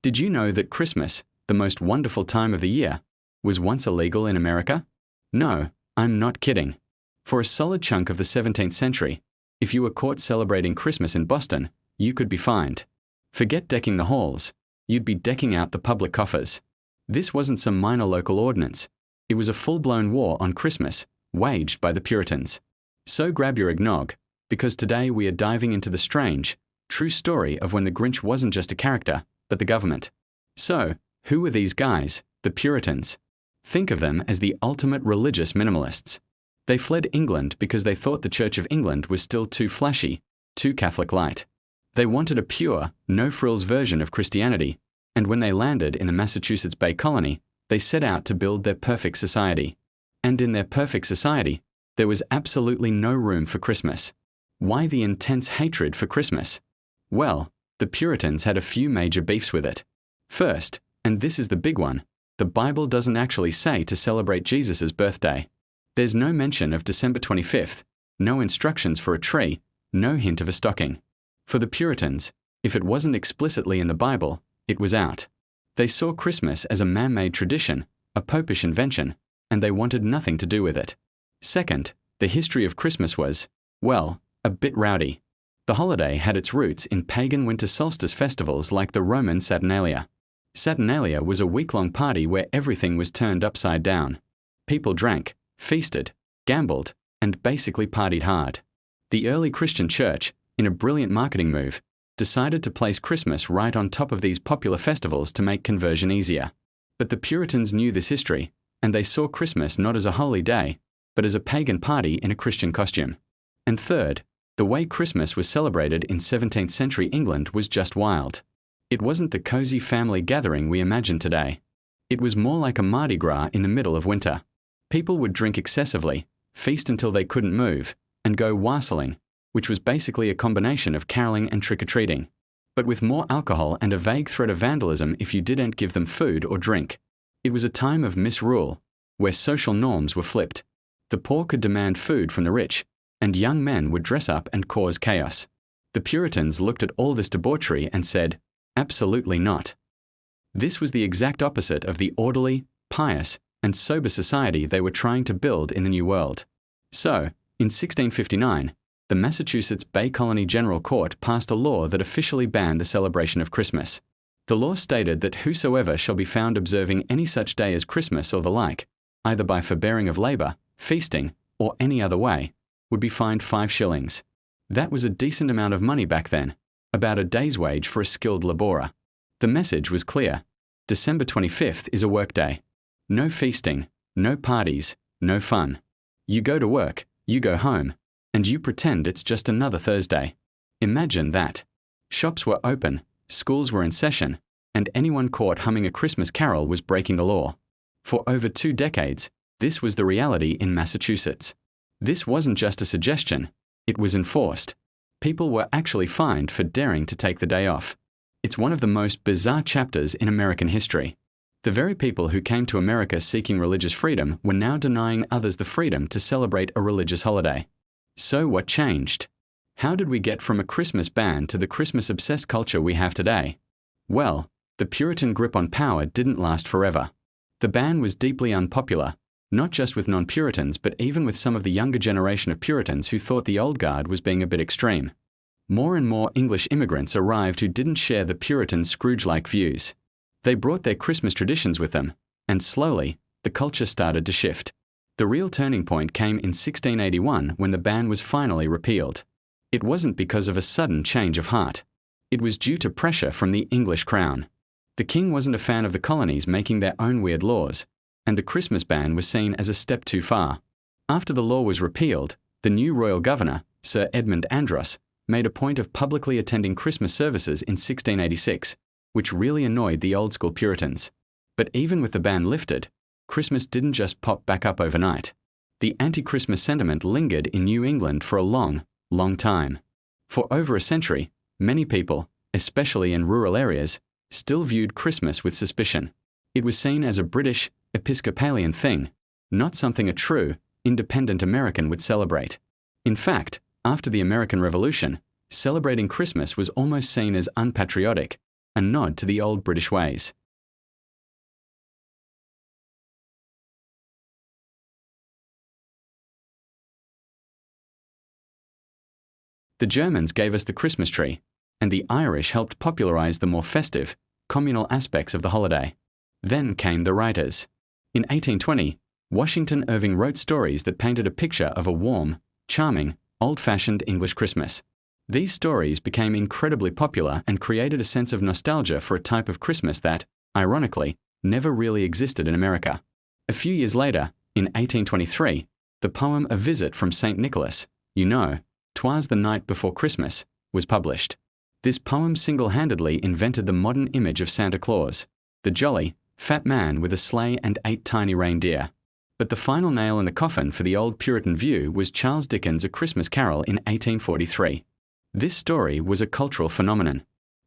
Did you know that Christmas, the most wonderful time of the year, was once illegal in America? No, I'm not kidding. For a solid chunk of the 17th century, if you were caught celebrating Christmas in Boston, you could be fined. Forget decking the halls, you'd be decking out the public coffers. This wasn't some minor local ordinance. It was a full-blown war on Christmas, waged by the Puritans. So grab your eggnog, because today we are diving into the strange, true story of when the Grinch wasn't just a character, but the government. So, who were these guys, the Puritans? Think of them as the ultimate religious minimalists. They fled England because they thought the Church of England was still too flashy, too Catholic light. They wanted a pure, no-frills version of Christianity, and when they landed in the Massachusetts Bay Colony, they set out to build their perfect society. And in their perfect society, there was absolutely no room for Christmas. Why the intense hatred for Christmas? Well, the Puritans had a few major beefs with it. First, and this is the big one, the Bible doesn't actually say to celebrate Jesus' birthday. There's no mention of December 25th, no instructions for a tree, no hint of a stocking. For the Puritans, if it wasn't explicitly in the Bible, it was out. They saw Christmas as a man-made tradition, a popish invention, and they wanted nothing to do with it. Second, the history of Christmas was, well, a bit rowdy. The holiday had its roots in pagan winter solstice festivals like the Roman Saturnalia. Saturnalia was a week-long party where everything was turned upside down. People drank, feasted, gambled, and basically partied hard. The early Christian church, in a brilliant marketing move, decided to place Christmas right on top of these popular festivals to make conversion easier. But the Puritans knew this history, and they saw Christmas not as a holy day, but as a pagan party in a Christian costume. And third, the way Christmas was celebrated in 17th century England was just wild. It wasn't the cozy family gathering we imagine today. It was more like a Mardi Gras in the middle of winter. People would drink excessively, feast until they couldn't move, and go wassailing, which was basically a combination of caroling and trick-or-treating, but with more alcohol and a vague threat of vandalism if you didn't give them food or drink. It was a time of misrule, where social norms were flipped. The poor could demand food from the rich, and young men would dress up and cause chaos. The Puritans looked at all this debauchery and said, absolutely not. This was the exact opposite of the orderly, pious, and sober society they were trying to build in the New World. So, in 1659, the Massachusetts Bay Colony General Court passed a law that officially banned the celebration of Christmas. The law stated that whosoever shall be found observing any such day as Christmas or the like, either by forbearing of labour, feasting, or any other way, would be fined 5 shillings. That was a decent amount of money back then, about a day's wage for a skilled labourer. The message was clear. December 25th is a workday. No feasting, no parties, no fun. You go to work, you go home, and you pretend it's just another Thursday. Imagine that. Shops were open, schools were in session, and anyone caught humming a Christmas carol was breaking the law. For over 2 decades, this was the reality in Massachusetts. This wasn't just a suggestion, it was enforced. People were actually fined for daring to take the day off. It's one of the most bizarre chapters in American history. The very people who came to America seeking religious freedom were now denying others the freedom to celebrate a religious holiday. So what changed? How did we get from a Christmas ban to the Christmas-obsessed culture we have today? Well, the Puritan grip on power didn't last forever. The ban was deeply unpopular, not just with non-Puritans but even with some of the younger generation of Puritans who thought the old guard was being a bit extreme. More and more English immigrants arrived who didn't share the Puritan Scrooge-like views. They brought their Christmas traditions with them, and slowly, the culture started to shift. The real turning point came in 1681 when the ban was finally repealed. It wasn't because of a sudden change of heart. It was due to pressure from the English crown. The king wasn't a fan of the colonies making their own weird laws, and the Christmas ban was seen as a step too far. After the law was repealed, the new royal governor, Sir Edmund Andros, made a point of publicly attending Christmas services in 1686, which really annoyed the old-school Puritans. But even with the ban lifted, Christmas didn't just pop back up overnight. The anti-Christmas sentiment lingered in New England for a long, long time. For over a century, many people, especially in rural areas, still viewed Christmas with suspicion. It was seen as a British, Episcopalian thing, not something a true, independent American would celebrate. In fact, after the American Revolution, celebrating Christmas was almost seen as unpatriotic, a nod to the old British ways. The Germans gave us the Christmas tree, and the Irish helped popularize the more festive, communal aspects of the holiday. Then came the writers. In 1820, Washington Irving wrote stories that painted a picture of a warm, charming, old-fashioned English Christmas. These stories became incredibly popular and created a sense of nostalgia for a type of Christmas that, ironically, never really existed in America. A few years later, in 1823, the poem A Visit from St. Nicholas, you know, 'Twas the Night Before Christmas, was published. This poem single-handedly invented the modern image of Santa Claus, the jolly, fat man with a sleigh and 8 tiny reindeer. But the final nail in the coffin for the old Puritan view was Charles Dickens' A Christmas Carol in 1843. This story was a cultural phenomenon.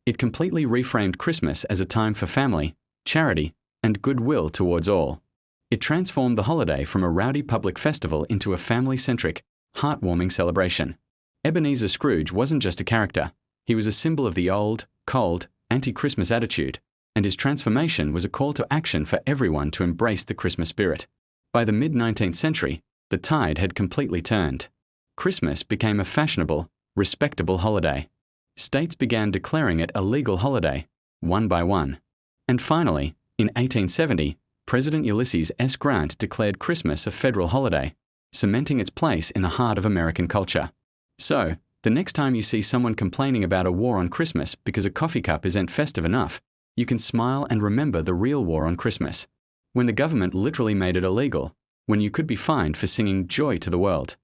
It completely reframed Christmas as a time for family, charity, and goodwill towards all. It transformed the holiday from a rowdy public festival into a family-centric, heartwarming celebration. Ebenezer Scrooge wasn't just a character. He was a symbol of the old, cold, anti-Christmas attitude, and his transformation was a call to action for everyone to embrace the Christmas spirit. By the mid-19th century, the tide had completely turned. Christmas became a fashionable, respectable holiday. States began declaring it a legal holiday, one by one. And finally, in 1870, President Ulysses S. Grant declared Christmas a federal holiday, cementing its place in the heart of American culture. So, the next time you see someone complaining about a war on Christmas because a coffee cup isn't festive enough, you can smile and remember the real war on Christmas, when the government literally made it illegal, when you could be fined for singing Joy to the World.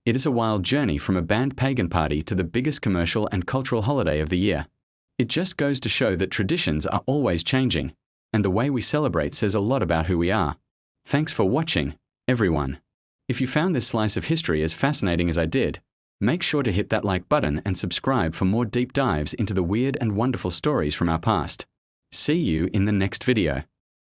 It is a wild journey from a banned pagan party to the biggest commercial and cultural holiday of the year. It just goes to show that traditions are always changing, and the way we celebrate says a lot about who we are. Thanks for watching, everyone. If you found this slice of history as fascinating as I did, make sure to hit that like button and subscribe for more deep dives into the weird and wonderful stories from our past. See you in the next video.